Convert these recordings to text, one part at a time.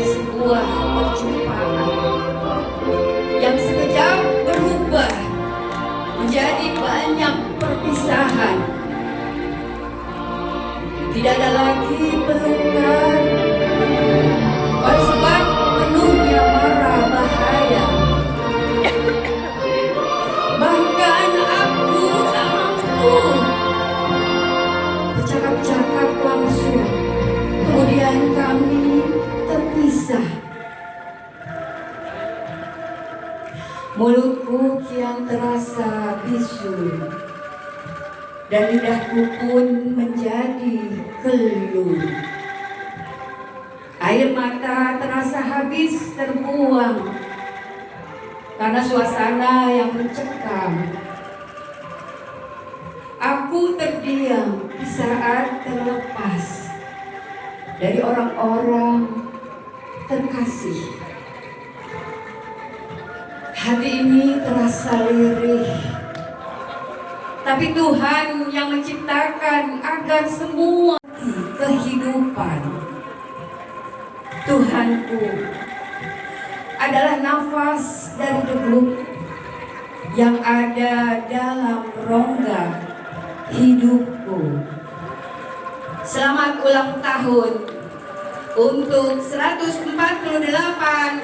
sebuah perjumpaan yang sekejap berubah menjadi banyak perpisahan. Tidak ada lagi pelukan, oleh sebab penuhnya mara bahaya. Bahkan aku tak mampu bercakap-cakap langsung. Kemudian kami terpisah. Mulutku kian terasa bisu, dan lidahku pun menjadi keluh. Air mata terasa habis terbuang karena suasana yang mencekam. Aku terdiam di saat terlepas dari orang-orang terkasih. Hati ini terasa lirih, tapi Tuhan yang menciptakan agar semua kehidupan. Tuhanku adalah nafas dari degup yang ada dalam rongga hidupku. Selamat ulang tahun untuk 148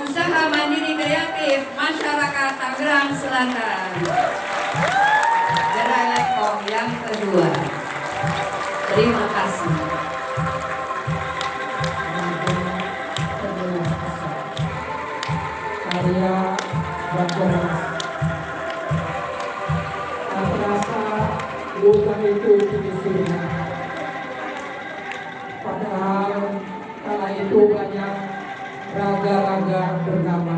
usaha mandiri kreatif masyarakat Tangerang Selatan. Gerai Lekong yang kedua. Terima kasih. Karya Bakoras. Aku rasa bukan itu finisirnya. Padahal kala itu banyak raga-raga bernama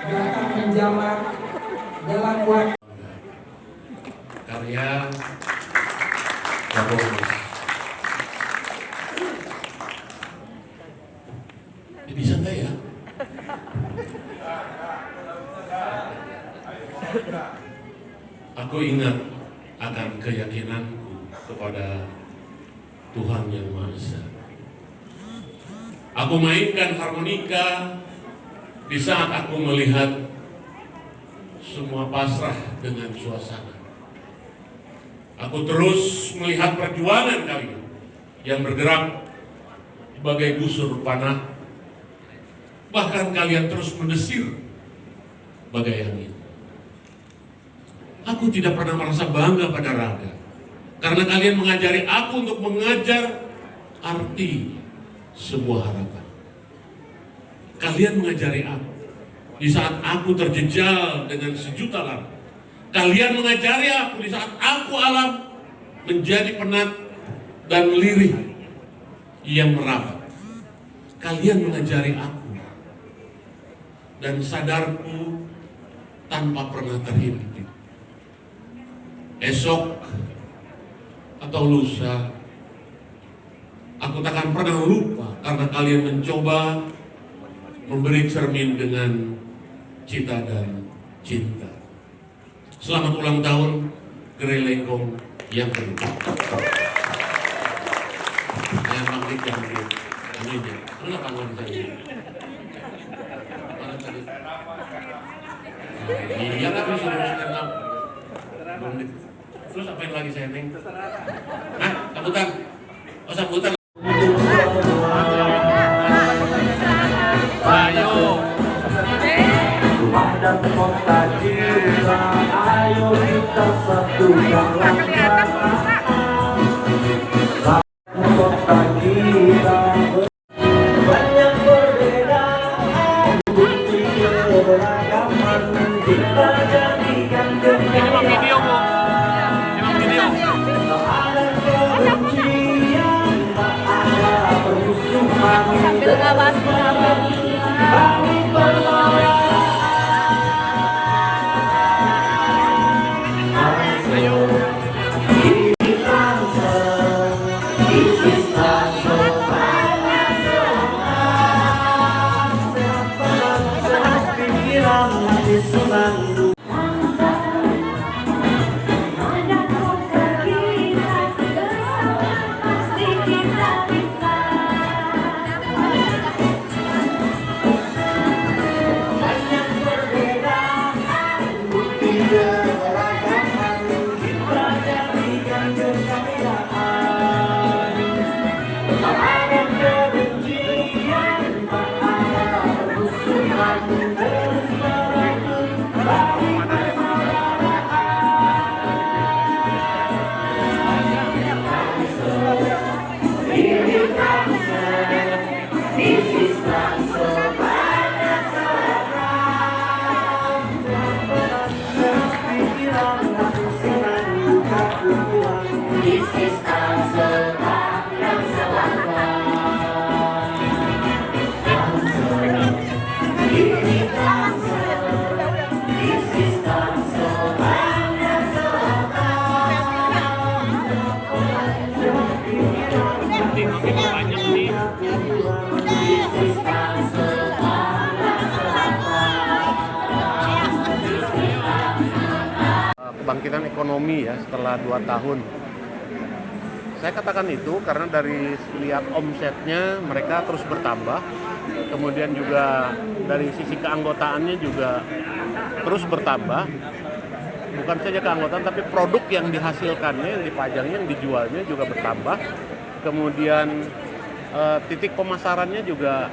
datang menjamah dalam waktu. Karya Bakoras. Bisa nggak ya? Aku ingat akan keyakinanku kepada Tuhan Yang Maha Esa. Aku mainkan harmonika di saat aku melihat semua pasrah dengan suasana. Aku terus melihat perjuangan kalian yang bergerak bagai busur panah. Bahkan kalian terus mendesir bagai angin. Aku tidak pernah merasa bangga pada raga, karena kalian mengajari aku untuk mengajar arti sebuah harapan. Kalian mengajari aku di saat aku terjejal dengan sejuta lara. Kalian mengajari aku di saat aku alam menjadi penat dan lirih yang merapat. Kalian mengajari aku dan sadarku tanpa pernah terhimpit. Esok atau lusa, aku takkan pernah lupa karena kalian mencoba memberi cermin dengan cita dan cinta. Selamat ulang tahun Gerai Lekong yang kedua. Yang manggil jangan gitu. Amin ya. Kenapa nggak bisa? Iya tapi suruh stand up. Terus apain lagi saya Neng? Hah? Sambutan? Oh sambutan. Ayo. Pada kota kita, ayo kita satukan langkah. Kota kita banyak perbedaan, bukti keberagaman kita jadikan Ini video Bu. Ini video. tak ada kebencian, tak ada permusuhan. Sambil ngabas Kami persaudaraan. Pikiran aku senang aku bilang This is Tangsel yang selatan. Ini Tangsel, this is Tangsel yang This is Tangsel kebangkitan ekonomi ya setelah 2 tahun. Saya katakan itu karena dari lihat omsetnya mereka terus bertambah, kemudian juga dari sisi keanggotaannya juga terus bertambah. Bukan saja keanggotaan tapi produk yang dihasilkannya, yang dipajangnya, yang dijualnya juga bertambah. Kemudian titik pemasarannya juga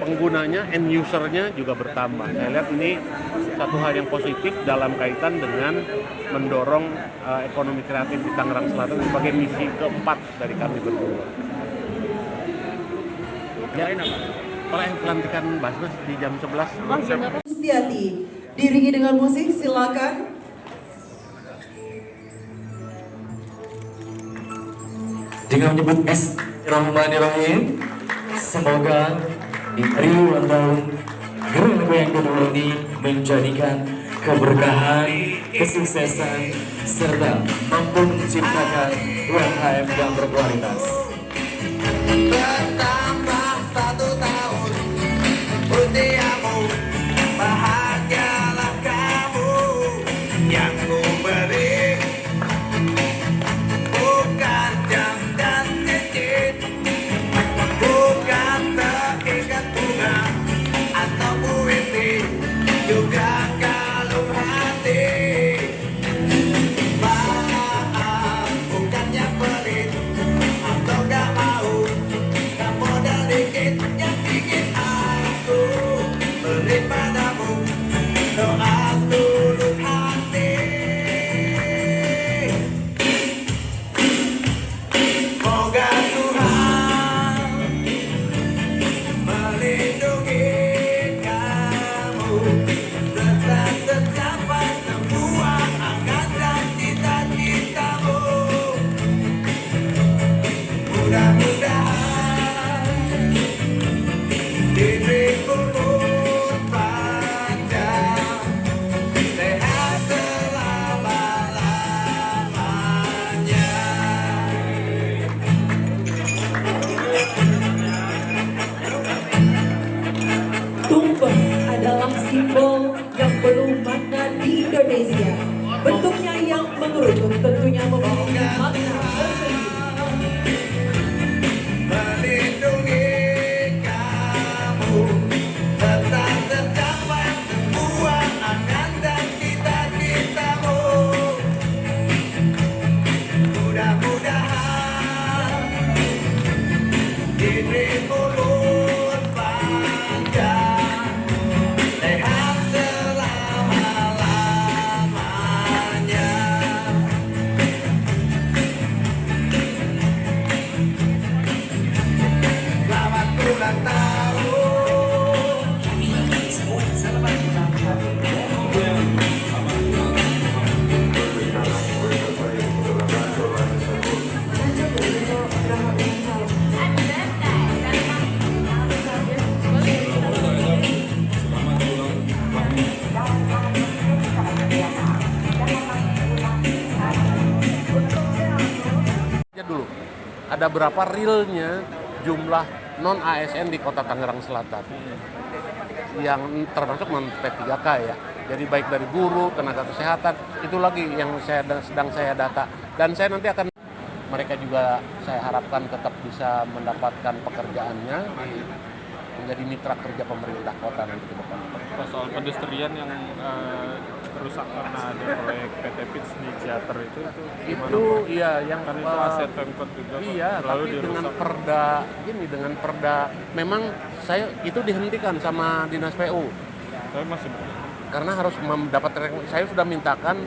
penggunanya, end usernya juga bertambah. Saya lihat ini satu hal yang positif dalam kaitan dengan mendorong ekonomi kreatif di Tangerang Selatan sebagai misi keempat dari kami berdua. Ya, perayaan pelantikan Basnas di jam 11. Sustiati, diiringi dengan musik, silakan. Dengan menyebut Bismillahirrahmanirrahim, semoga di hari ulang tahun Gerak yang kedua ini menjadikan keberkahan, kesuksesan, serta mampu menciptakan UMKM yang berkualitas. Bertambah 1 tahun usiamu, bahagialah kamu yang ku beri. Bukan jam dan cincin, bukan seikat bunga atau puisi, juga kalung hati. Maaf, bukannya pelit atau gak mau, gak modal dikit yang bikin aku beri padamu doa setulus hati. Moga Tuhan melindungi kamu, tetap tercapai semua angan dan cita-citamu. Mudah-mudahan dirimu umur panjang, sehat selama-lamanya. Tumpeng adalah simbol yang penuh makna di Indonesia. Bentuknya yang mengerucut tentunya memiliki makna tersendiri. Melindungi kamu, tetap tercapai semua angan dan cita-citamu. Mudah-mudahan dirimu umur panjang, sehat selama-lamanya. Selamat ulang tahun. Aja dulu, ada berapa realnya jumlah non ASN di Kota Tangerang Selatan yang termasuk non P3K ya. Jadi baik dari guru, tenaga kesehatan, itu lagi yang sedang saya data. Dan saya nanti akan, mereka juga saya harapkan tetap bisa mendapatkan pekerjaannya menjadi mitra kerja pemerintah kota nanti ke depan. Soal pedestrian yang rusak karena ada proyek PT Pits di Ciater itu gimana? Itu Pak? iya yang Kan itu aset Pemkot juga Pak. iya, Lalu tapi dengan dirusak. dengan perda memang saya itu dihentikan sama Dinas PU Tapi masih karena harus saya sudah mintakan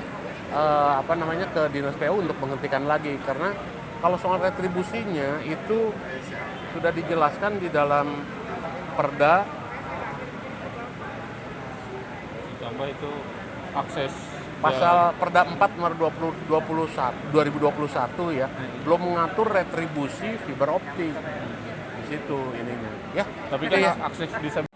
ke Dinas PU untuk menghentikan lagi karena Kalau soal retribusinya itu sudah dijelaskan di dalam Perda. Tambah itu akses Pasal Perda 4 nomor 2021 ya, belum mengatur retribusi fiber optik. Di situ ininya. Ya, tapi itu kan ya. akses bisa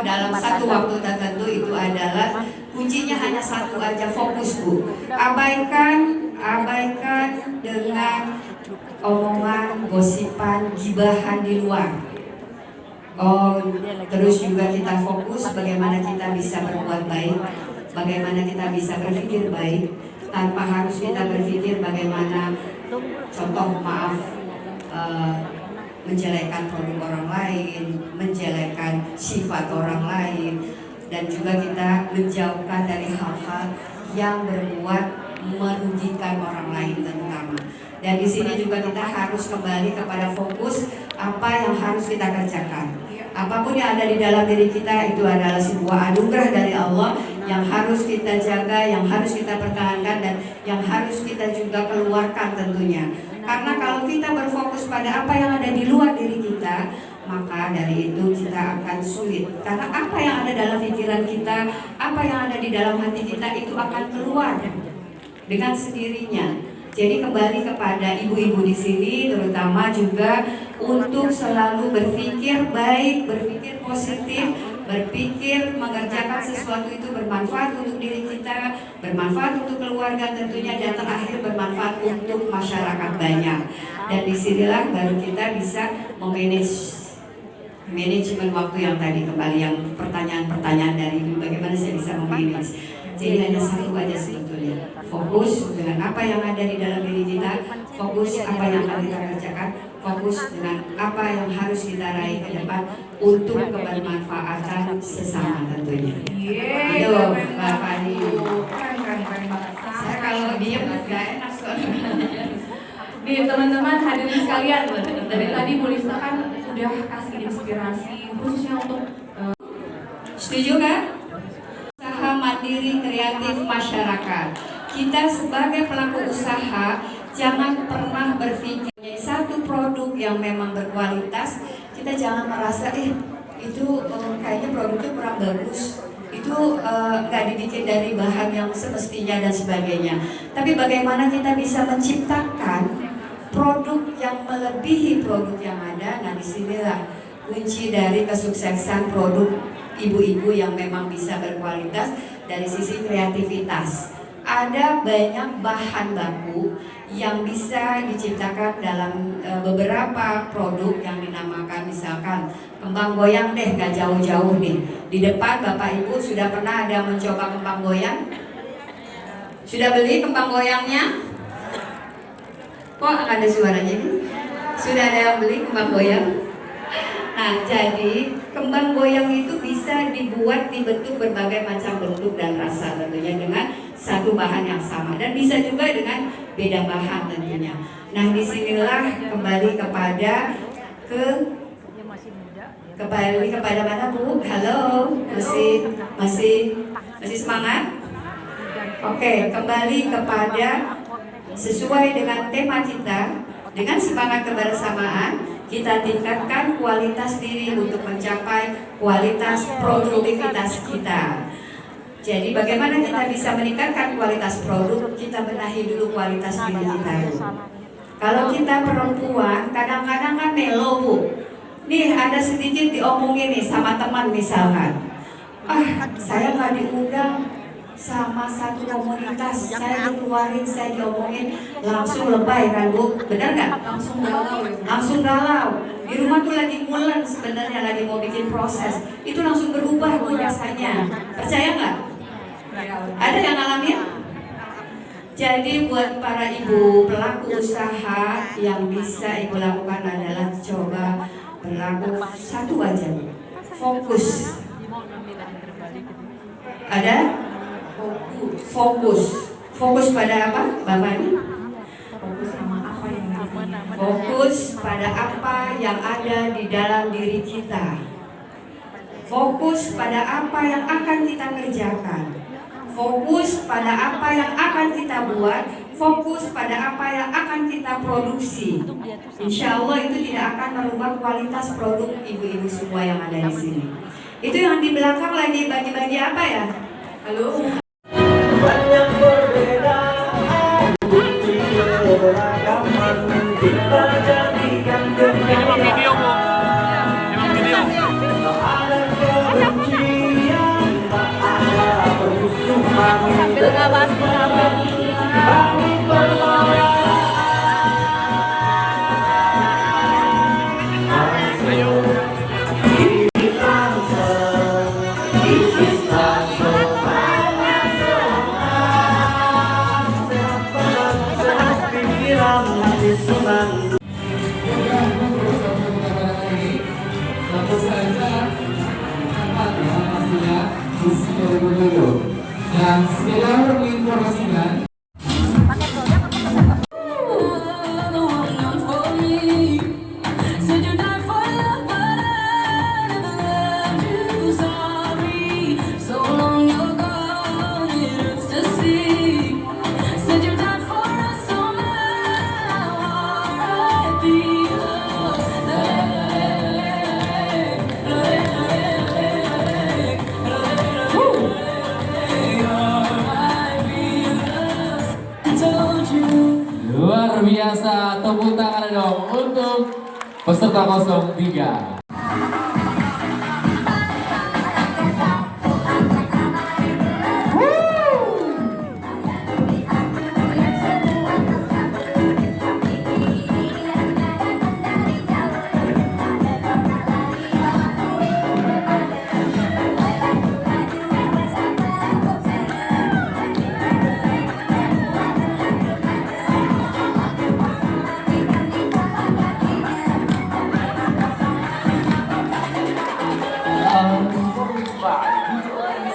dalam satu waktu tertentu itu adalah kuncinya hanya satu aja, fokus Bu. Abaikan dengan omongan, gosipan, gibahan di luar. Terus juga kita fokus bagaimana kita bisa berbuat baik, bagaimana kita bisa berpikir baik tanpa harus kita berpikir bagaimana, contoh maaf, menjelekkan produk orang lain, menjelekkan sifat orang lain, dan juga kita menjauhkan dari hal-hal yang berbuat merugikan orang lain terutama. Dan di sini juga kita harus kembali kepada fokus apa yang harus kita kerjakan. Apapun yang ada di dalam diri kita itu adalah sebuah anugerah dari Allah yang harus kita jaga, yang harus kita pertahankan, dan yang harus kita juga keluarkan tentunya. Karena kalau kita berfokus pada apa yang ada di luar diri kita, maka dari itu kita akan sulit. Karena apa yang ada dalam pikiran kita, apa yang ada di dalam hati kita itu akan keluar dengan sendirinya. Jadi kembali kepada ibu-ibu di sini, terutama juga untuk selalu berpikir baik, berpikir positif, berpikir mengerjakan sesuatu itu bermanfaat untuk diri kita, bermanfaat untuk keluarga tentunya, dan terakhir bermanfaat untuk masyarakat banyak. Dan disinilah baru kita bisa manajemen waktu yang tadi, kembali yang pertanyaan-pertanyaan dari ibu, bagaimana saya bisa memanage. Jadi hanya satu aja sebetulnya, fokus dengan apa yang ada di dalam diri kita, fokus apa yang akan kita kerjakan, fokus dengan apa yang harus kita raih ke depan untuk kebermanfaatan sesama tentunya. Itu Mbak Fani. Saya kalau diem nggak enak soalnya. Nih teman-teman hadirin sekalian, dari tadi Bu Lisa kan udah kasih inspirasi khususnya untuk setuju kan? Usaha mandiri kreatif masyarakat. Kita sebagai pelaku usaha jangan pernah berpikir satu produk yang memang berkualitas, kita jangan merasa itu kayaknya produknya kurang bagus, itu nggak dibikin dari bahan yang semestinya dan sebagainya. Tapi bagaimana kita bisa menciptakan produk yang melebihi produk yang ada? Nah, disinilah kunci dari kesuksesan produk ibu-ibu yang memang bisa berkualitas dari sisi kreativitas. Ada banyak bahan baku yang bisa diciptakan dalam beberapa produk yang dinamakan, misalkan kembang goyang deh, gak jauh-jauh nih. Di depan Bapak Ibu sudah pernah ada mencoba kembang goyang? Sudah beli kembang goyangnya? Kok ada suaranya nih? Sudah ada yang beli kembang goyang? Nah, jadi kembang goyang itu bisa dibuat dibentuk berbagai macam bentuk dan rasa tentunya dengan satu bahan yang sama, dan bisa juga dengan beda bahan tentunya. Nah, disinilah kembali kepada mana Bu? Halo, masih semangat? Oke, kembali kepada sesuai dengan tema kita, dengan semangat kebersamaan. Kita tingkatkan kualitas diri untuk mencapai kualitas produktivitas kita. Jadi bagaimana kita bisa meningkatkan kualitas produk? Kita benahi dulu kualitas diri kita dulu. Kalau kita perempuan, kadang-kadang kan melo Bu. Nih ada sedikit diomongin nih sama teman misalkan, saya nggak diundang sama satu komunitas. Saya dikeluarin, saya diomongin, langsung lebay kan Bu, benar nggak? Langsung galau. Di rumah tuh lagi ngulen sebenarnya, lagi mau bikin proses, itu langsung berubah tuh rasanya. Percaya nggak? Ada yang ngalamin? Jadi buat para ibu pelaku usaha, yang bisa ibu lakukan adalah coba berlaku satu aja, fokus. Ada? Fokus pada apa, Bapak ini? Fokus pada apa yang ada di dalam diri kita. Fokus pada apa yang akan kita kerjakan. Fokus pada apa yang akan kita buat. Fokus pada apa yang akan kita produksi. Insya Allah itu tidak akan merubah kualitas produk ibu-ibu semua yang ada di sini. Itu yang di belakang lagi bagi-bagi apa ya? Halo? banyak perbedaan, bukti keberagaman kita jadikan Video Bu, video. tak ada kebencian, tak ada permusuhan, kami persaudaraan. Dan sekedar menginformasikan luar biasa, tepuk tangan dong untuk peserta 03.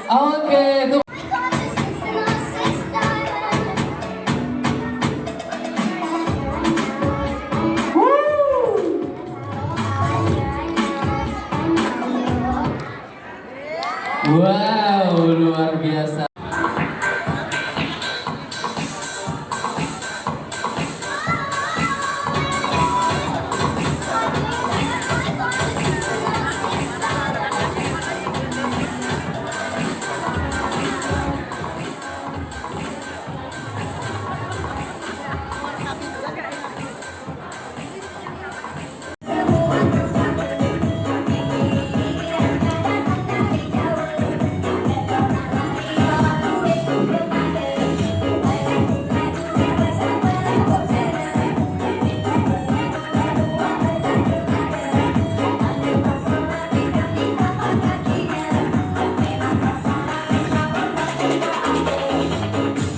Oke, itu wow, luar biasa.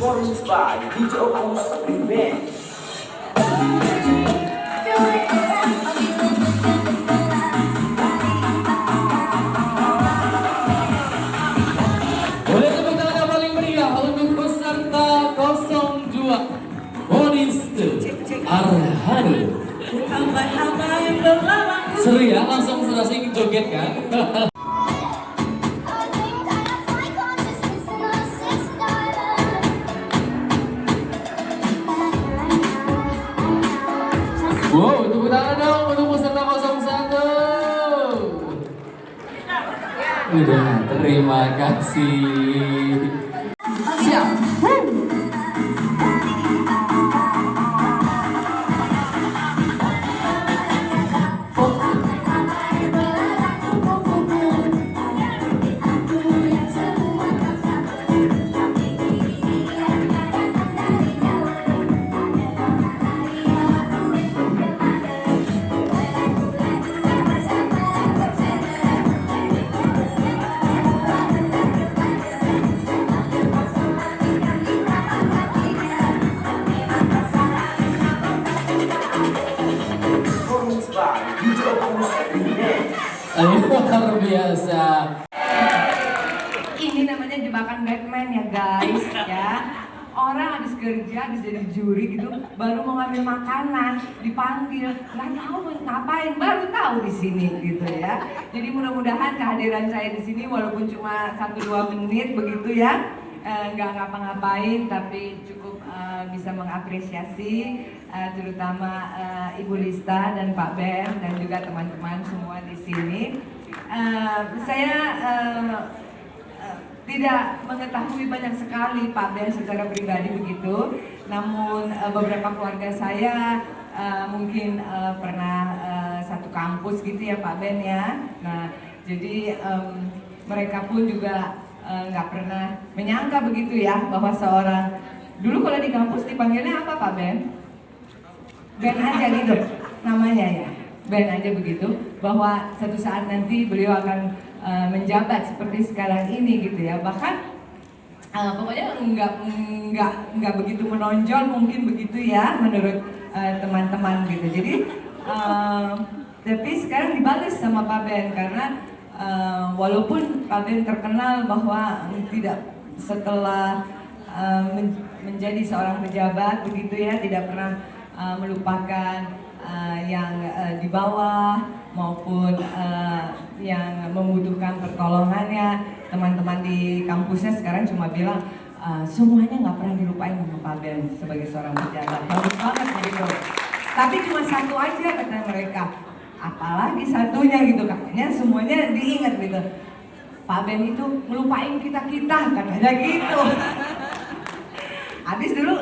Performance by DJ Ops Remix. Boleh tepuk tangan yang paling meriah untuk peserta 02 Boniste Arhanu. Seru ya, langsung serasa ingin joget kan? Wow, tepuk tangan dong untuk peserta 01. Udah, terima kasih. Siap. Luar biasa. Ini namanya jebakan Batman ya guys ya. Orang habis kerja, habis jadi juri gitu, baru mau ngambil makanan, dipanggil, nggak tahu ngapain, baru tahu di sini gitu ya. Jadi mudah-mudahan kehadiran saya di sini walaupun cuma 1-2 menit begitu ya, nggak ngapa-ngapain, tapi cukup bisa mengapresiasi terutama Ibu Lista dan Pak Ben dan juga teman-teman semua di sini. Saya tidak mengetahui banyak sekali Pak Ben secara pribadi begitu, namun beberapa keluarga saya mungkin pernah satu kampus gitu ya Pak Ben ya. Nah jadi mereka pun juga nggak pernah menyangka begitu ya bahwa seorang dulu kalau di kampus dipanggilnya apa Pak Ben? Ben aja gitu namanya ya, Ben aja begitu, bahwa suatu saat nanti beliau akan menjabat seperti sekarang ini gitu ya. Bahkan pokoknya nggak begitu menonjol mungkin begitu ya menurut teman-teman gitu. Jadi tapi sekarang dibalas sama Pak Ben karena walaupun Pak Ben terkenal bahwa tidak setelah menjadi seorang pejabat begitu ya, tidak pernah melupakan yang di bawah maupun yang membutuhkan pertolongannya. Teman-teman di kampusnya sekarang cuma bilang semuanya nggak pernah dilupain sama Pak Ben sebagai seorang pejabat. Bagus banget gitu. Tapi cuma satu aja kata mereka. Apalagi satunya gitu, katanya semuanya diingat gitu. Pak Ben itu melupain kita-kita katanya gitu. Habis dulu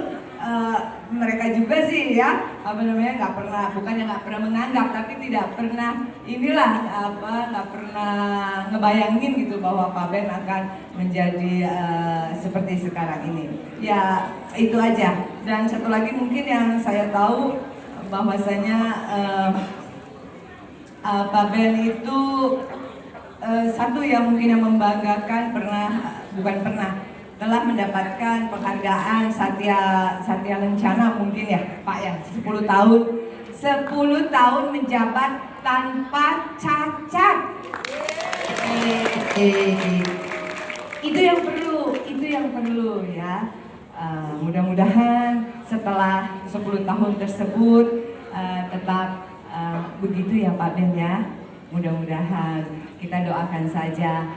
mereka juga sih ya nggak pernah, bukannya nggak pernah menganggap, tapi tidak pernah nggak pernah ngebayangin gitu bahwa Pak Ben akan menjadi seperti sekarang ini. Ya itu aja. Dan satu lagi mungkin yang saya tahu bahwasanya Pak Ben itu satu yang mungkin yang membanggakan telah mendapatkan penghargaan Satya Lencana mungkin ya Pak ya, 10 tahun menjabat tanpa cacat. Itu yang perlu ya. Mudah-mudahan setelah 10 tahun tersebut tetap begitu ya Pak Ben ya. Mudah-mudahan, kita doakan saja.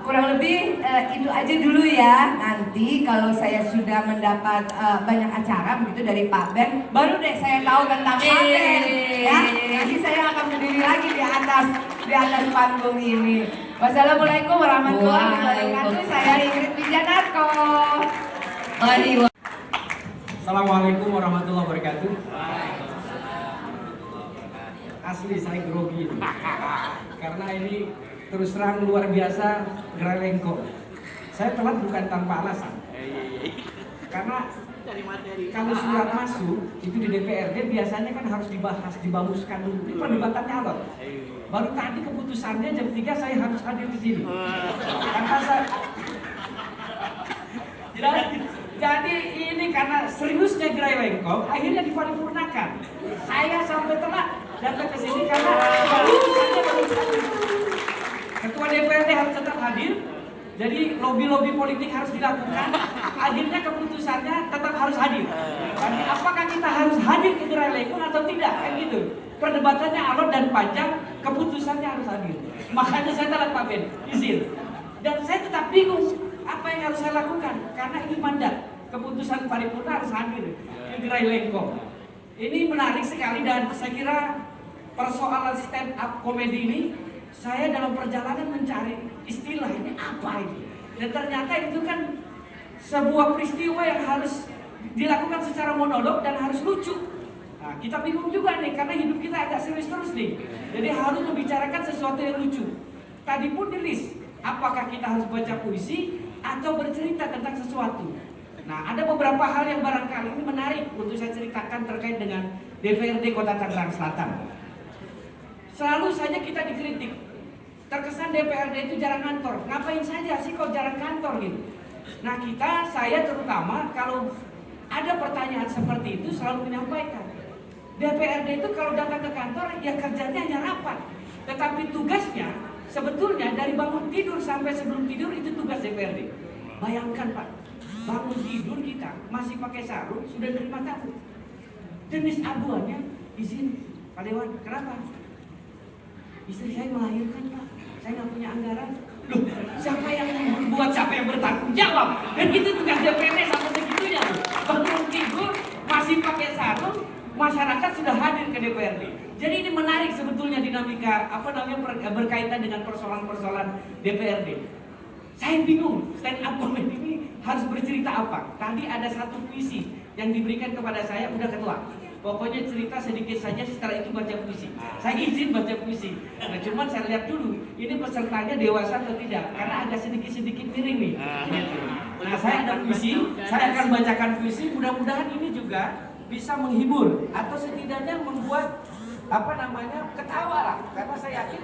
Kurang lebih itu aja dulu ya. Nanti kalau saya sudah mendapat banyak acara begitu dari Pak Ben, baru deh saya tahu tentang Pak Ben ya. Nanti saya akan berdiri lagi di atas panggung ini. Wassalamualaikum warahmatullahi wabarakatuh. Saya Ingrid Wijanarko. Assalamualaikum warahmatullahi wabarakatuh. Asli saya grogi karena ini terus terang luar biasa Grelengko. Saya telat bukan tanpa alasan. Karena kalau surat masuk itu di DPRD biasanya kan harus dibahas, dibamuskan dulu. Ini perdebatannya alot. Baru tadi keputusannya jam 3 saya harus hadir di sini. Karena jadi ini karena seriusnya Grelengko akhirnya diparipurnakan. Saya sampai telat datang ke sini karena keputusannya baru hadir. Ketua DPRD harus tetap hadir, jadi lobby-lobby politik harus dilakukan. Akhirnya keputusannya tetap harus hadir. Tapi apakah kita harus hadir ke Grelengko atau tidak? Kan gitu. Perdebatannya alot dan panjang, keputusannya harus hadir. Makanya saya telat Pak Ben, izin. Dan saya tetap bingung apa yang harus saya lakukan karena ini mandat. Keputusan paripurna harus hadir ke Grelengko. Ini menarik sekali dan saya kira persoalan stand up komedi ini saya dalam perjalanan mencari istilah ini apa ini. Dan ternyata itu kan sebuah peristiwa yang harus dilakukan secara monolog dan harus lucu. Nah, kita bingung juga nih karena hidup kita agak serius terus nih. Jadi harus membicarakan sesuatu yang lucu. Tadi pun di list, apakah kita harus baca puisi atau bercerita tentang sesuatu. Nah, ada beberapa hal yang barangkali ini menarik untuk saya ceritakan terkait dengan DPRD Kota Tangerang Selatan. Selalu saja kita dikritik. Terkesan DPRD itu jarang kantor. Ngapain saja sih kok jarang kantor gitu. Nah saya terutama kalau ada pertanyaan seperti itu selalu menyampaikan. DPRD itu kalau datang ke kantor ya kerjanya hanya rapat. Tetapi tugasnya sebetulnya dari bangun tidur sampai sebelum tidur itu tugas DPRD. Bayangkan Pak, bangun tidur kita masih pakai sarung sudah nerima tamu. Jenis aduannya izin Pak Dewan, kenapa? Istri saya melahirkan Pak, saya nggak punya anggaran. Loh, siapa yang membuat, siapa yang bertanggung jawab? Dan itu tugas DPRD sampai segitunya. Bangun tidur masih pakai sarung, masyarakat sudah hadir ke DPRD. Jadi ini menarik sebetulnya dinamika berkaitan dengan persoalan-persoalan DPRD. Saya bingung stand up comedy ini harus bercerita apa. Tadi ada satu puisi yang diberikan kepada saya, udah ketua. Pokoknya cerita sedikit saja, setelah itu baca puisi. Saya izin baca puisi. Nah, cuman saya lihat dulu, ini pesertanya dewasa atau tidak, karena agak sedikit-sedikit miring nih. Nah, saya ada puisi, saya akan bacakan puisi. Mudah-mudahan ini juga bisa menghibur atau setidaknya membuat ketawa lah. Karena saya yakin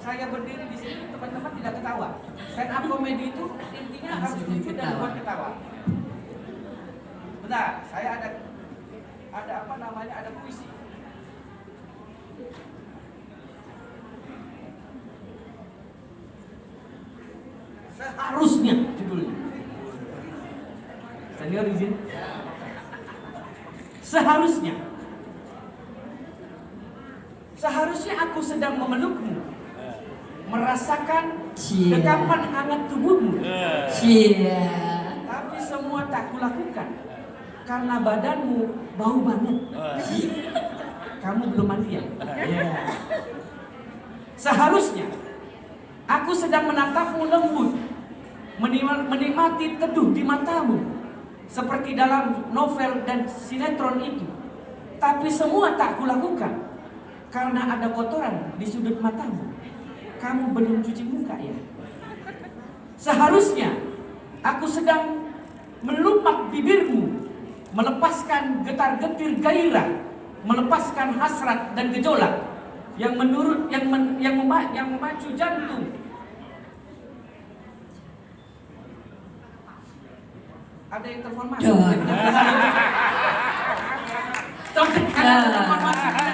saya berdiri di sini teman-teman tidak ketawa. Stand up comedy itu intinya harus lucu dan buat ketawa. Bentar, saya ada puisi. Seharusnya judulnya. Senior izin. Seharusnya aku sedang memelukmu, merasakan dekapan hangat tubuhmu. Tapi semua tak kulakukan karena badanmu bau banget. Kamu belum mandi ya? Seharusnya aku sedang menatapmu lembut, menikmati teduh di matamu, seperti dalam novel dan sinetron itu. Tapi semua tak kulakukan karena ada kotoran di sudut matamu. Kamu belum cuci muka ya? Seharusnya aku sedang melumat bibirmu, melepaskan getar-getir gairah, melepaskan hasrat dan gejolak yang memacu jantung. Ada yang telepon masuk.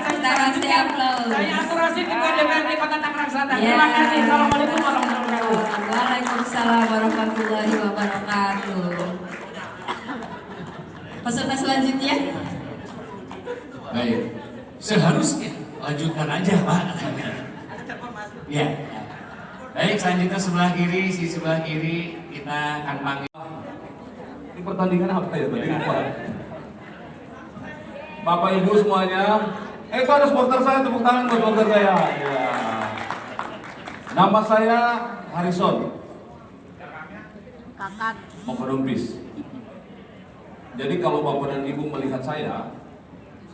Kita kasih aplaus. Saya aturasi Ketua DPRD Kota Tangerang Selatan. Terima kasih. Assalamualaikum warahmatullahi wabarakatuh. Waalaikumsalam warahmatullahi wabarakatuh. Peserta selanjutnya. Baik, seharusnya lanjutkan aja Pak. Ya. Baik, selanjutnya sebelah kiri, sebelah kiri kita akan panggil. Ini pertandingan apa ya tadi? Bapak Ibu semuanya, itu ada supporter saya, tepuk tangan buat supporter saya. Ya. Nama saya Harrison. Mokodompis. Jadi kalau Bapak dan Ibu melihat saya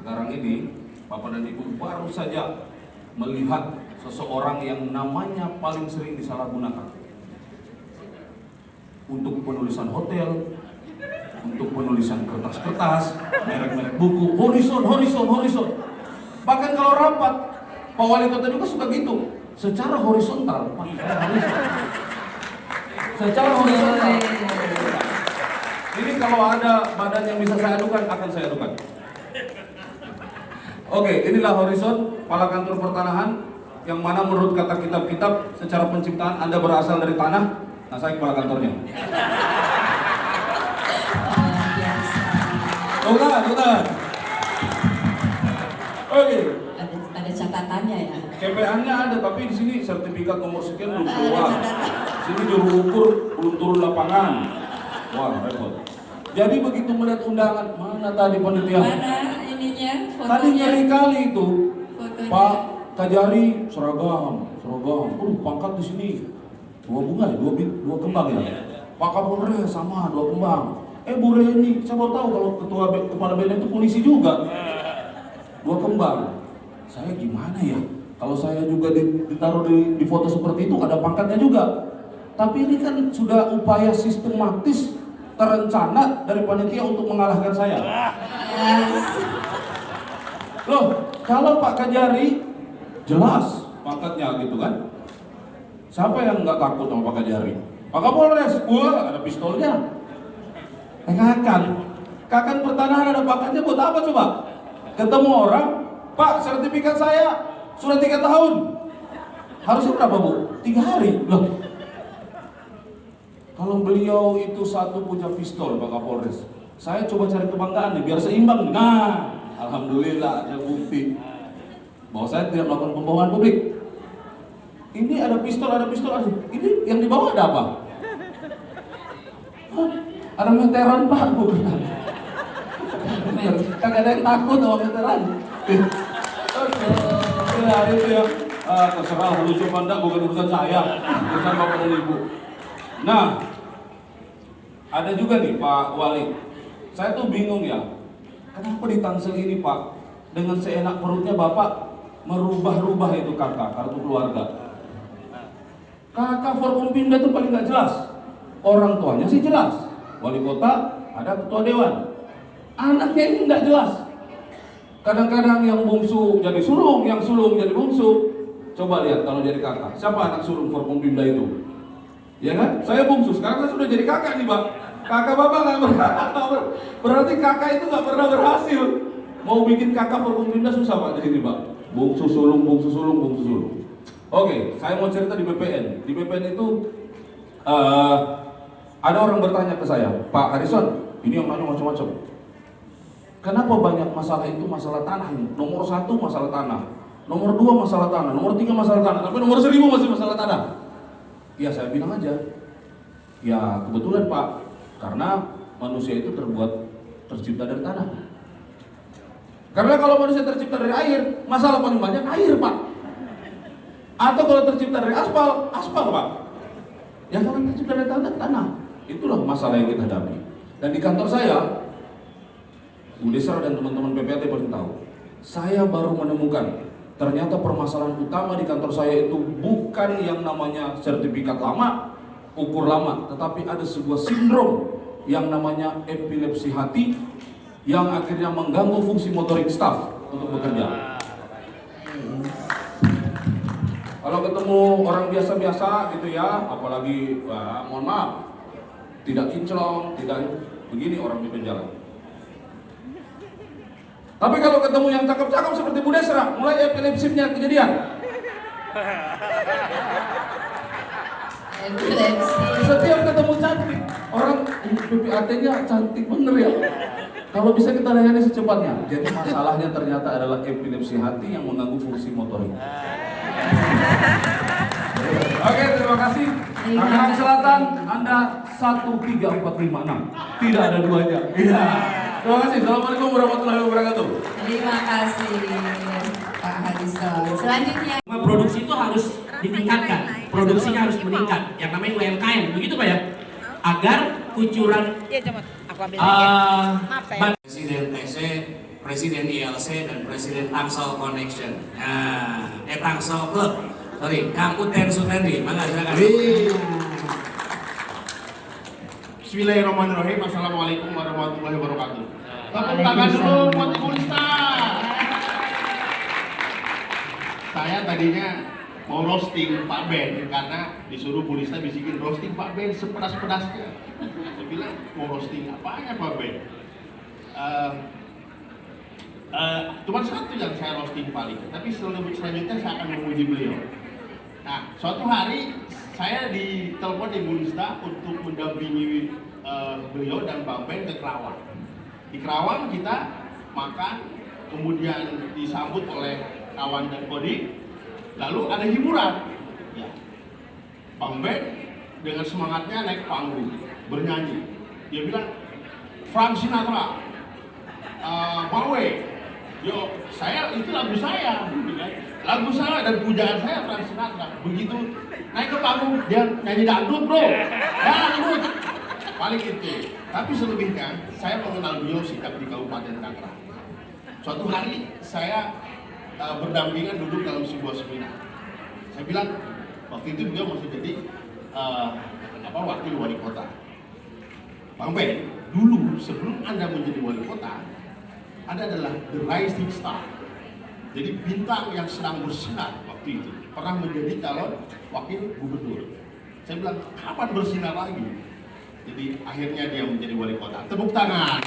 sekarang ini, Bapak dan Ibu baru saja melihat seseorang yang namanya paling sering disalahgunakan untuk penulisan hotel, untuk penulisan kertas-kertas, merek-merek buku, horizon. Bahkan kalau rapat, Pak Wali Kota juga suka gitu, secara horizontal. Secara horizontal. Ini kalau ada badan yang bisa saya adukan, akan saya adukan. Oke, inilah horizon, kepala kantor pertanahan, yang mana menurut kata kitab-kitab secara penciptaan Anda berasal dari tanah. Nah, saya kepala kantornya. Bukan. Oke. Ada catatannya ya. KPA-nya ada, tapi di sini sertifikat nomor sekian belum keluar. Sini juru ukur belum turun lapangan. Wah, repot. Jadi begitu melihat undangan, mana tadi panitia? Mana ininya? Fotonya? Tadi nyari kali itu. Fotonya. Pak Kajari seragam. Pangkat di sini 2 bunga ya, 2 kembang ya. Pak Kapolres sama 2 kembang. Bu Reni, saya mau tahu kalau kepala BNN itu polisi juga. 2 kembang. Saya gimana ya? Kalau saya juga ditaruh di foto seperti itu, ada pangkatnya juga. Tapi ini kan sudah upaya sistematis terencana dari panitia untuk mengalahkan saya. Loh, kalau Pak Kajari jelas pangkatnya gitu kan? Siapa yang nggak takut sama Pak Kajari? Pak Kapolres, wah ada pistolnya. Kakan pertanahan ada pangkatnya buat apa coba? Ketemu orang, Pak sertifikat saya sudah 3 tahun. Harusnya berapa Bu? 3 hari. Loh. Kalau beliau itu satu punya pistol Pak Kapolres, saya coba cari kebanggaan nih biar seimbang. Nah, alhamdulillah ada bukti bahwa saya tidak melakukan pembohongan publik. Ini ada pistol aja. Ini yang di bawah ada apa? Hah? Ada meteran Pak, bukan? Kagak ada yang takut sama meteran. Ya itu ya, terserah lucu pandang bukan urusan saya, urusan Bapak dan Ibu. Nah, ada juga nih Pak Wali, saya tuh bingung ya, kenapa di Tangsel ini Pak, dengan seenak perutnya Bapak merubah-rubah itu kakak, kartu keluarga. Kakak Forkompimda itu paling nggak jelas, orang tuanya sih jelas, wali kota, ada ketua dewan, anaknya ini nggak jelas. Kadang-kadang yang bungsu jadi sulung, yang sulung jadi bungsu. Coba lihat kalau jadi kakak, siapa anak sulung Forkompimda itu? Ya kan? Saya bungsu, sekarang saya sudah jadi kakak nih Pak. Kakak Bapak nggak berarti kakak itu nggak pernah berhasil. Mau bikin kakak Forkompimda susah Pak di sini Pak. Bungsu sulung. Oke, saya mau cerita di BPN. Di BPN itu ada orang bertanya ke saya, Pak Harrison, ini yang nanya macam-macam. Kenapa banyak masalah itu masalah tanah ini? Nomor 1 masalah tanah, nomor 2 masalah tanah, nomor 3 masalah tanah, tapi nomor 1000 masih masalah tanah. Ya saya bilang aja, ya kebetulan Pak, karena manusia itu tercipta dari tanah. Karena kalau manusia tercipta dari air, masalah paling banyak air Pak. Atau kalau tercipta dari aspal Pak. Ya kalau tercipta dari tanah. Itulah masalah yang kita hadapi. Dan di kantor saya, Bu Desra dan teman-teman PPAT pasti tahu, saya baru menemukan ternyata permasalahan utama di kantor saya itu bukan yang namanya sertifikat lama, ukur lama, tetapi ada sebuah sindrom yang namanya epilepsi hati yang akhirnya mengganggu fungsi motorik staf untuk bekerja. Kalau ketemu orang biasa-biasa gitu ya, apalagi mohon maaf, tidak kinclong, tidak begini orang di jalan. Tapi kalau ketemu yang cakep-cakep seperti Bu Desra, mulai epilepsinya kejadian. Setiap ketemu cantik, orang PPAT-nya cantik bener ya. Kalau bisa kita layani secepatnya. Jadi masalahnya ternyata adalah epilepsi hati yang mengganggu fungsi motorik. Oke, terima kasih. Tangerang Selatan, Anda 13456. Tidak ada duanya. Iya. Terima kasih. Assalamualaikum warahmatullahi wabarakatuh. Terima kasih Pak Harrison. Selanjutnya, Produksi itu harus ditingkatkan, produksinya harus meningkat. Yang namanya UMKM, begitu Pak ya? Agar kucuran Presiden TC, Presiden ILC, dan Presiden Tangsel Connection. Tangsel Club. Sorry, Kang Uten Sutendi, mangga silakan. Bismillahirrahmanirrahim. Assalamualaikum warahmatullahi wabarakatuh. Tepuk tangan dulu buat Ibu Lista. Saya tadinya mau roasting Pak Ben karena disuruh Bu Lista bisikin roasting Pak Ben sepedas-pedasnya. Saya bilang mau roasting apanya Pak Ben? Cuma satu yang saya roasting paling, tapi selanjutnya saya akan memuji beliau. Nah, suatu hari saya ditelepon di Bu Lista untuk mendampingi beliau dan Pak Ben ke Kerawang. Di Kerawang kita makan, kemudian disambut oleh kawan dan kodik, lalu ada hiburan. Ya. Bang Ben dengan semangatnya naik panggung, bernyanyi. Dia bilang, Frank Sinatra, Bawe, yo saya itu lagu saya, lagu saya dan pujaan saya Frank Sinatra. Begitu naik ke panggung dia nyanyi dangdut bro, dangdut, paling itu. Tapi selebihnya saya mengenal beliau sikap di Kabupaten Tangerang. Suatu hari saya berdampingan duduk dalam sebuah seminar. Saya bilang waktu itu beliau masih jadi wakil wali kota. Bang Ben, dulu sebelum Anda menjadi wali kota, Anda adalah the rising star. Jadi bintang yang sedang bersinar waktu itu. Pernah menjadi calon wakil gubernur. Saya bilang, kapan bersinar lagi? Jadi akhirnya dia menjadi wali kota. Tepuk tangan.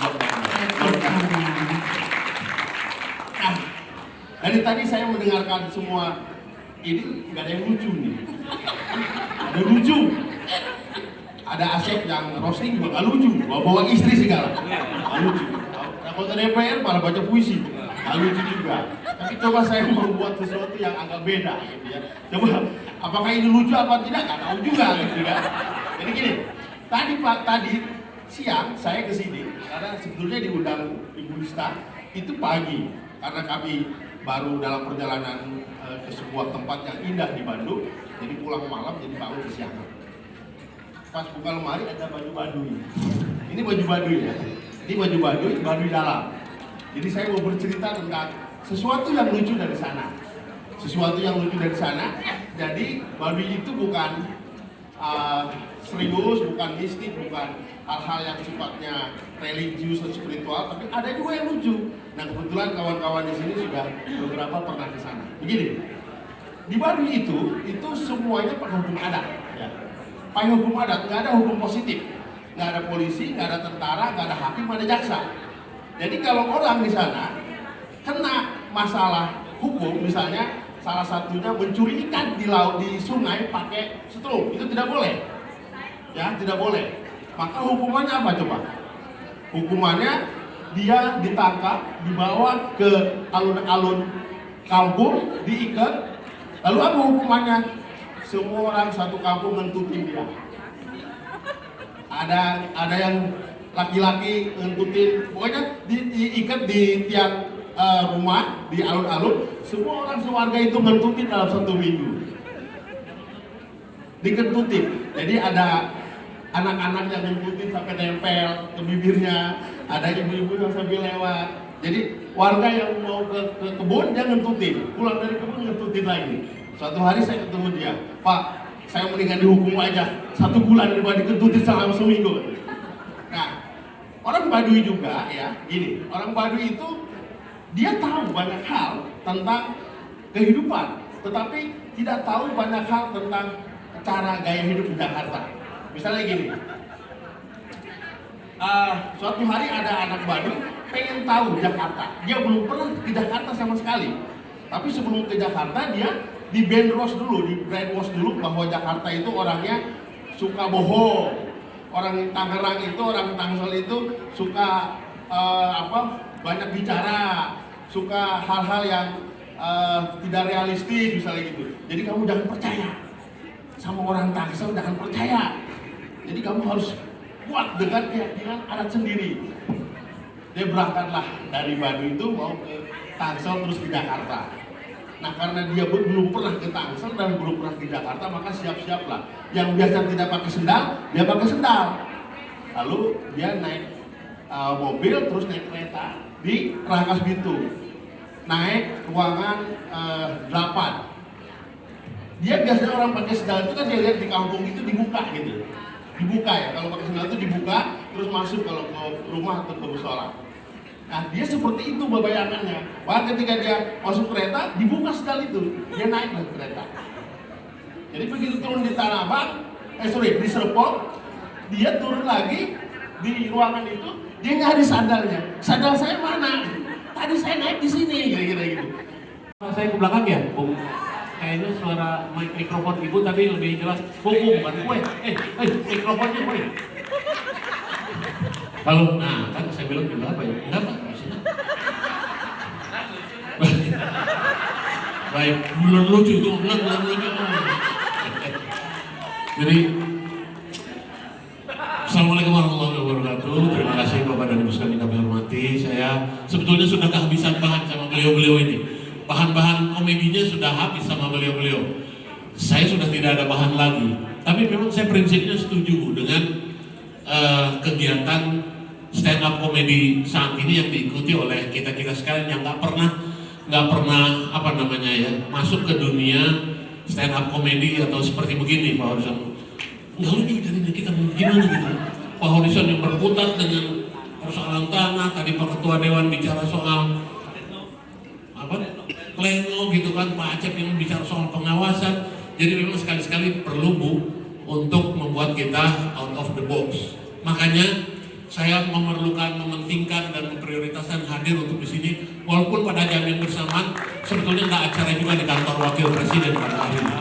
Nah, dari tadi saya mendengarkan semua ini nggak ada yang lucu nih. Ada lucu. Ada Asep yang roasting juga nggak lucu, bawa istri segala. Nggak lucu. Anggota DPR malah baca puisi, nggak lucu juga. Tapi coba saya membuat sesuatu yang agak beda, gitu ya. Coba, apakah ini lucu apa tidak? Nggak tahu juga, gitu ya. Jadi gini, tadi siang saya ke sini karena sebetulnya diundang Ibu Rista itu pagi karena kami baru dalam perjalanan ke sebuah tempat yang indah di Bandung, jadi pulang malam jadi bangun kesiangan. Pas buka lemari ada baju Baduy. Ini baju Baduy ya. Ini baju Baduy dalam. Jadi saya mau bercerita tentang sesuatu yang lucu dari sana. Sesuatu yang lucu dari sana. Jadi Baduy itu bukan serius, bukan mistik, bukan hal-hal yang sifatnya religius atau spiritual, tapi ada juga yang lucu. Nah kebetulan kawan-kawan di sini sudah beberapa pernah ke sana. Begini, di Baduy itu semuanya pakai hukum adat. Ya. Pakai hukum adat, nggak ada hukum positif, nggak ada polisi, nggak ada tentara, nggak ada hakim, nggak ada jaksa. Jadi kalau orang di sana kena masalah hukum, misalnya salah satunya mencuri ikan di laut, di sungai pakai setrum, itu tidak boleh. Ya, tidak boleh. Maka hukumannya apa coba? Hukumannya dia ditangkap, dibawa ke alun-alun kampung, diikat. Lalu apa hukumannya? Semua orang satu kampung ngentutin dia. Ada yang laki-laki ngentutin, pokoknya diikat di tiang rumah, di alun-alun. Semua orang sewarga itu ngentutin dalam 1 minggu. Dikentutin. Jadi ada anak-anak yang ngentutin sampai nempel ke bibirnya, ada ibu-ibu yang sambil lewat. Jadi warga yang mau ke kebun dia ngentutin, pulang dari kebun ngentutin lagi. Suatu hari saya ketemu dia, Pak, saya mendingan dihukum aja 1 bulan daripada dikentutin selama seminggu. Nah, orang Baduy juga ya, gini, orang Baduy itu dia tahu banyak hal tentang kehidupan, tetapi tidak tahu banyak hal tentang cara gaya hidup di Jakarta. Misalnya gini, suatu hari ada anak Baduy pengen tahu Jakarta. Dia belum pernah ke Jakarta sama sekali. Tapi sebelum ke Jakarta dia di brainwash dulu bahwa Jakarta itu orangnya suka bohong. Orang Tangerang itu, orang Tangsel itu suka banyak bicara, suka hal-hal yang tidak realistis misalnya gitu. Jadi kamu jangan percaya sama orang Tangsel, jangan percaya. Jadi kamu harus kuat dengan keyakinan adat sendiri. Dia berangkatlah dari Baduy itu mau ke Tangsel terus ke Jakarta. Nah karena dia belum pernah ke Tangsel dan belum pernah ke Jakarta, maka siap-siaplah. Yang biasa tidak pakai sendal, dia pakai sendal. Lalu dia naik mobil terus naik kereta di Rangkas Bitung. Naik ruangan 8. Dia biasanya orang pakai sendal itu kan dia lihat di kampung itu dibuka gitu. Dibuka ya, kalau pakai sendal itu dibuka terus masuk kalau ke rumah atau ke musola. Nah dia seperti itu bayangannya. Bahkan ketika dia masuk kereta dibuka sendal itu, dia naik ke kereta. Jadi begitu turun di Tanah Abang, di Serpong, dia turun lagi di ruangan itu, dia nyari sandalnya. Sandal saya mana? Tadi saya naik di sini, kira-kira gitu. Saya ke belakang ya, Bung. Kayaknya suara mikrofon ibu tapi lebih jelas. Bung, bukan gue. Mikrofonnya gue. Kalau, nah kan saya bilang juga apa ya? Enggak Pak, maksudnya. Baik, belum lucu itu, belum lucu. Jadi, Assalamualaikum warahmatullahi wabarakatuh. Terima kasih Bapak dan Ibu sekalian kami hormati. Saya sebetulnya sudah kehabisan bahan sama beliau-beliau ini. Bahan-bahan komedinya sudah habis sama beliau-beliau. Saya sudah tidak ada bahan lagi. Tapi memang saya prinsipnya setuju dengan kegiatan stand up comedy saat ini yang diikuti oleh kita sekalian yang nggak pernah apa namanya ya masuk ke dunia stand up comedy atau seperti begini Pak Horizon. Nggak lucu jadinya kita gimana gitu. Pak Horizon yang berputar dengan persoalan tanah, tadi Pak Ketua Dewan bicara soal apa pleno gitu kan, Pak Acep yang bicara soal pengawasan. Jadi memang sekali-sekali perlu Bu untuk membuat kita out of the box. Makanya saya mementingkan dan memprioritaskan hadir untuk di sini, walaupun pada jam yang bersamaan sebetulnya nggak acara juga di kantor wakil beliau presiden pada hari ini.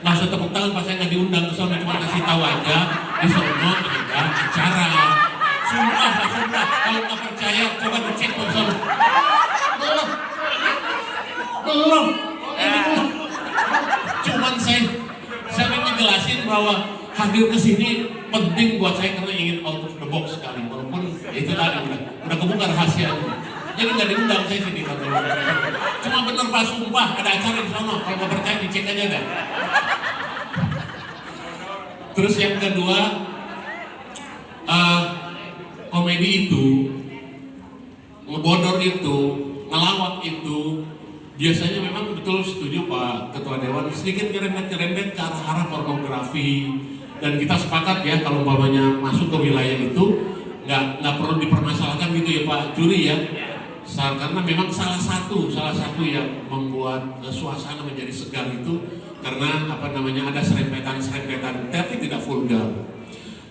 Nggak usah tepuk tangan pas saya nggak diundang ke sana, cuma kasih tahu aja di sono ada acara. Sumpah, kalau nggak percaya coba dicek di sono. Belum. Cuman saya ingin ngejelasin bahwa hadir ke sini penting buat saya karena ingin out of the box sekali, walaupun itu tadi udah kebuka rahasianya. Jadi nggak diundang saya sini kalau cuma bener Pak, sumpah ada acara di sana, kalau nggak percaya dicek aja deh. Terus yang kedua, komedi itu, ngebodor itu, ngelawak itu, biasanya memang betul setuju Pak Ketua Dewan, sedikit nyerempet ke arah pornografi, dan kita sepakat ya kalau umpamanya masuk ke wilayah itu nggak perlu dipermasalahkan gitu ya Pak Juri ya, karena memang salah satu yang membuat suasana menjadi segar itu karena ada serempetan tapi tidak vulgar.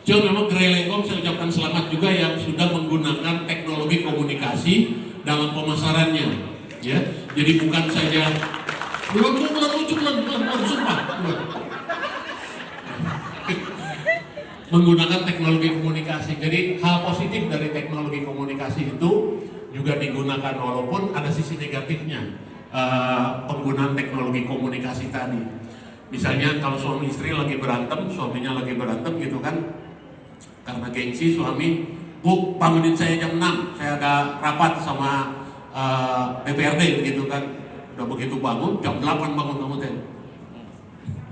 Cuma memang Grelengkom saya ucapkan selamat juga yang sudah menggunakan teknologi komunikasi dalam pemasarannya, ya. Jadi bukan saja belum sumpah. Menggunakan teknologi komunikasi. Jadi hal positif dari teknologi komunikasi itu juga digunakan walaupun ada sisi negatifnya penggunaan teknologi komunikasi tadi. Misalnya kalau suami istri lagi berantem, suaminya lagi berantem gitu kan, karena gengsi suami, Bu bangunin saya jam 6, saya ada rapat sama DPRD gitu kan. Udah begitu bangun, jam 8 bangun kamu teh.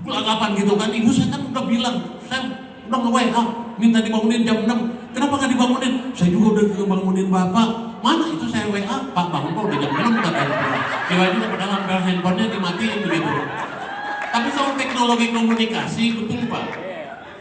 Pulang kapan gitu kan, ibu saya kan udah bilang, saya udah nge-WA, minta dibangunin jam 6, kenapa gak dibangunin? Saya juga udah ngebangunin bapak, mana itu saya WA, Pak bangun Pak udah jam 6 katanya. Dia juga padahal handphonenya dimatiin begitu. Tapi soal teknologi komunikasi betul Pak,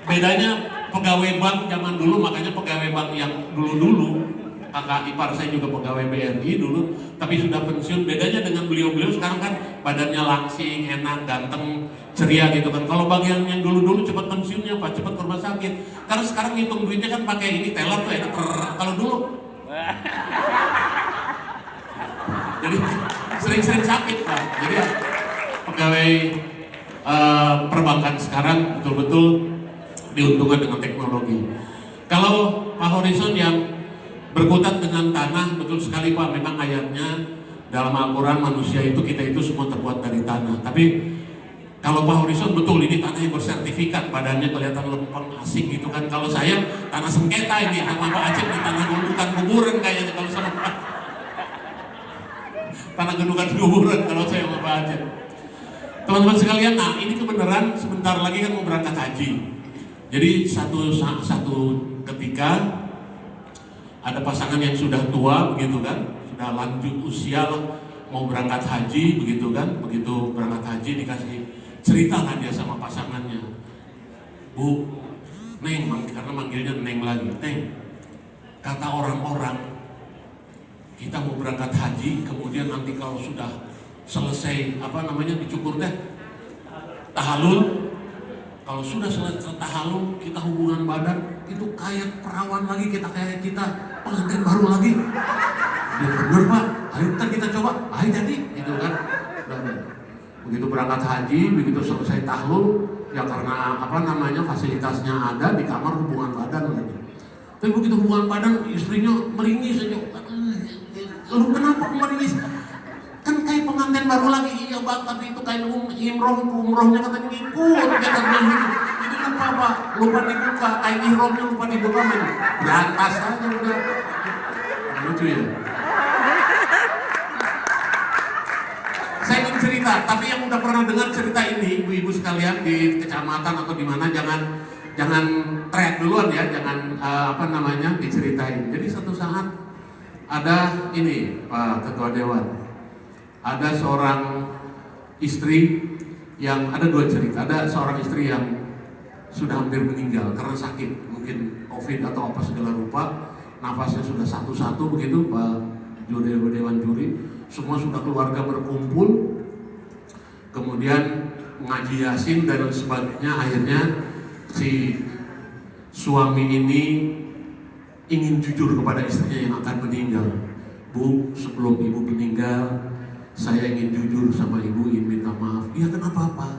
bedanya pegawai bank zaman dulu, makanya pegawai bank yang dulu-dulu, kakak ipar saya juga pegawai BRI dulu, tapi sudah pensiun. Bedanya dengan beliau-beliau sekarang kan badannya langsing, enak, ganteng, ceria gitu kan. Kalau bagian yang dulu-dulu cepat pensiunnya Pak, cepat ke rumah sakit. Karena sekarang ngitung duitnya kan pakai ini teller tuh enak. Kalau dulu jadi sering-sering sakit Pak. Jadi pegawai perbankan sekarang betul-betul diuntungkan dengan teknologi. Kalau Pak Horizon yang berkutat dengan tanah, betul sekali Pak, memang ayatnya dalam Al-Quran manusia itu, kita itu semua terbuat dari tanah. Tapi kalau Pak Horizon betul ini tanah yang bersertifikat, badannya kelihatan lempeng asing gitu kan. Kalau saya tanah sengketa ini sama Pak Aceh, tanah gundukan kuburan kayaknya kalau sama Pak. Tanah gundukan kuburan kalau saya sama Pak Aceh. Teman-teman sekalian, nah ini kebenaran sebentar lagi kan mau berangkat haji. Jadi satu ketika ada pasangan yang sudah tua begitu kan, sudah lanjut usia mau berangkat haji begitu kan, begitu berangkat haji dikasih cerita kan dia sama pasangannya, Bu, Neng, karena manggilnya Neng lagi, Neng, kata orang-orang kita mau berangkat haji, kemudian nanti kalau sudah selesai dicukur teh tahalul, kalau sudah selesai tahalul kita hubungan badan itu kayak perawan lagi, kita kayak kita pengantin baru lagi. Ya bener Pak, ayo kita coba, ayo jadi gitu kan. Begitu berangkat haji, begitu selesai tahlul, ya karena fasilitasnya ada di kamar hubungan badan lagi. Tapi begitu hubungan badan istrinya meringis aja. Lu kenapa meringis? Kan kayak pengantin baru lagi. Iya Bang, tapi itu kayak umrohnya katanya ngikut, kata begitu. Itu lupa Pak, lupa dibuka, kayak ihramnya lupa dibuka men. Di atas aja udah. Lucu ya. Saya ingin cerita, tapi yang udah pernah dengar cerita ini, ibu-ibu sekalian di kecamatan atau di mana, jangan teriak duluan ya, jangan diceritain. Jadi satu saat ada ini Pak Ketua Dewan. Ada seorang istri yang, ada dua cerita. Ada seorang istri yang sudah hampir meninggal karena sakit, mungkin COVID atau apa segala rupa, nafasnya sudah satu-satu begitu. Pak Dewan Juri, semua sudah keluarga berkumpul, kemudian ngaji Yasin dan sebagainya. Akhirnya si suami ini ingin jujur kepada istrinya yang akan meninggal. Bu, sebelum ibu meninggal, Saya ingin jujur sama ibu, ingin minta maaf. Iya, kenapa Pak?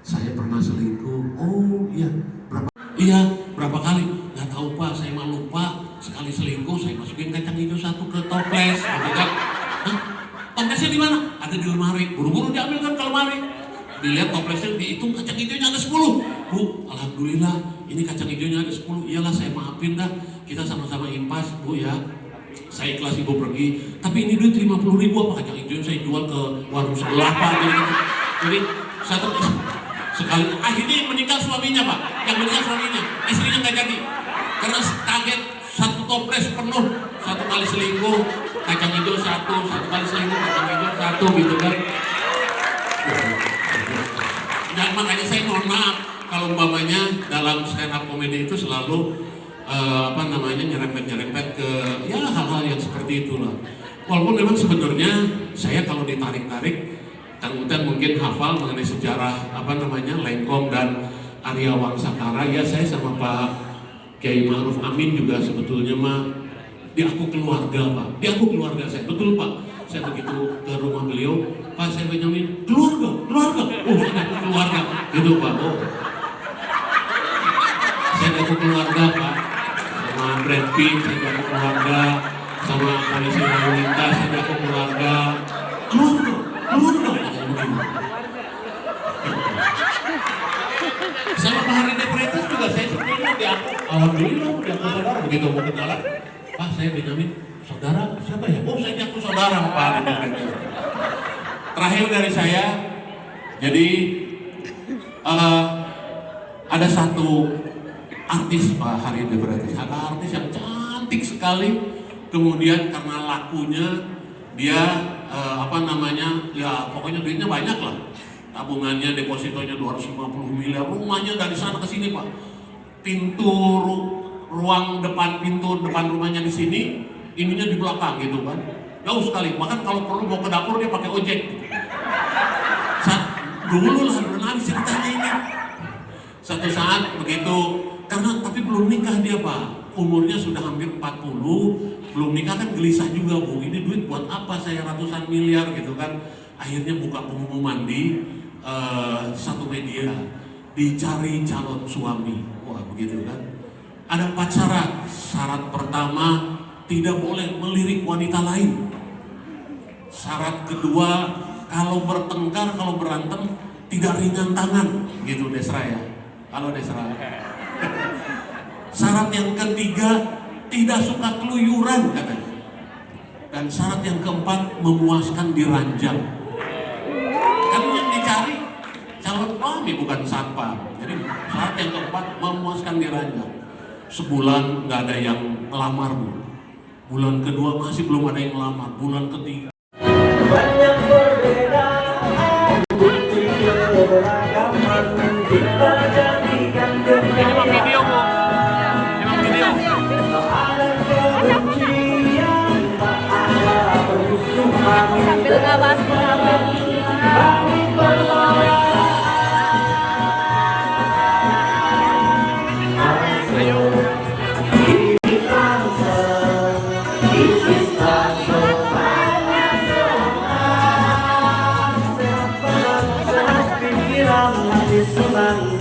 Saya pernah selingkuh. Oh iya, berapa kali? Nggak tahu Pak, saya malu Pak. Sekali selingkuh, saya masukin kacang hijau 1 ke toples, gitu kan? Hah? Toplesnya di mana? Ada di lemari. Buru-buru diambilkan ke lemari. Dilihat toplesnya, dihitung kacang hijaunya ada 10. Bu, alhamdulillah, ini kacang hijaunya ada 10. Iyalah, saya maafin dah. Kita sama-sama impas, Bu ya. Saya ikhlas ibu pergi. Tapi ini duit 50.000 apa kacang hijau saya jual ke warung sebelah Pak. Jadi satu sekali akhirnya yang meninggal suaminya Pak. Yang meninggal suaminya, istrinya nggak jadi. Karena kaget 1 toples penuh, 1 kali selingkuh kacang hijau 1 kali selingkuh kacang hijau 1 gitu kan. Nah, makanya saya mohon maaf kalau umpamanya dalam stand up comedy itu selalu nyerempet ke ya hal-hal yang seperti itulah. Walaupun memang sebenarnya saya kalau ditarik-tarik, Kang Utan mungkin hafal mengenai sejarah Lengkong dan Arya Wangsakara. Ya, saya sama Pak Kiai Ma'ruf Amin juga sebetulnya di aku keluarga Pak. Di aku keluarga saya, betul Pak. Saya begitu ke rumah beliau, Pak saya Benyamin, keluarga. Oh, saya aku keluarga, gitu Pak. Oh, saya aku keluarga Pak. Sama Brad Pitt, saya aku keluarga. Sama polisi lalu lintas, saya aku keluarga. Keluarga. Sama Pak Hari Depretas juga saya sebetulnya di aku. Alhamdulillah udah aku saudara, begitu mau kenalan. Pak saya Benyamin, saudara siapa ya? Oh saya aku saudara Pak Hari Depretas. Terakhir dari saya, jadi ada satu artis Pak Hari Depretas, ada artis yang cantik sekali. Kemudian karena lakunya dia ya pokoknya duitnya banyak lah, tabungannya, depositonya 250 miliar, rumahnya dari sana ke sini Pak, ruang depan pintu depan rumahnya di sini, ininya di belakang gitu kan, jauh sekali. Bahkan kalau perlu mau ke dapur dia pakai ojek. Dulu lah benar ceritanya ini. Satu saat begitu, tapi belum nikah dia Pak, umurnya sudah hampir 40. Belum nikah kan gelisah juga Bu, ini duit buat apa saya ratusan miliar gitu kan. Akhirnya buka pengumuman di satu media, dicari calon suami. Wah begitu kan. Ada 4 syarat. Syarat pertama, tidak boleh melirik wanita lain. Syarat kedua, kalau bertengkar, kalau berantem tidak ringan tangan, gitu Desra ya. Halo Desra. Syarat yang ketiga, tidak suka keluyuran katanya. Dan syarat yang keempat, memuaskan di ranjang. Kan yang dicari calon suami bukan satpam. Jadi syarat yang keempat, memuaskan di ranjang. Sebulan nggak ada yang melamar Bu. Bulan kedua masih belum ada yang melamar. Bulan ketiga. Banyak perbedaan, bukti keberagaman, kita jadikan kebenaran. Sambil nggak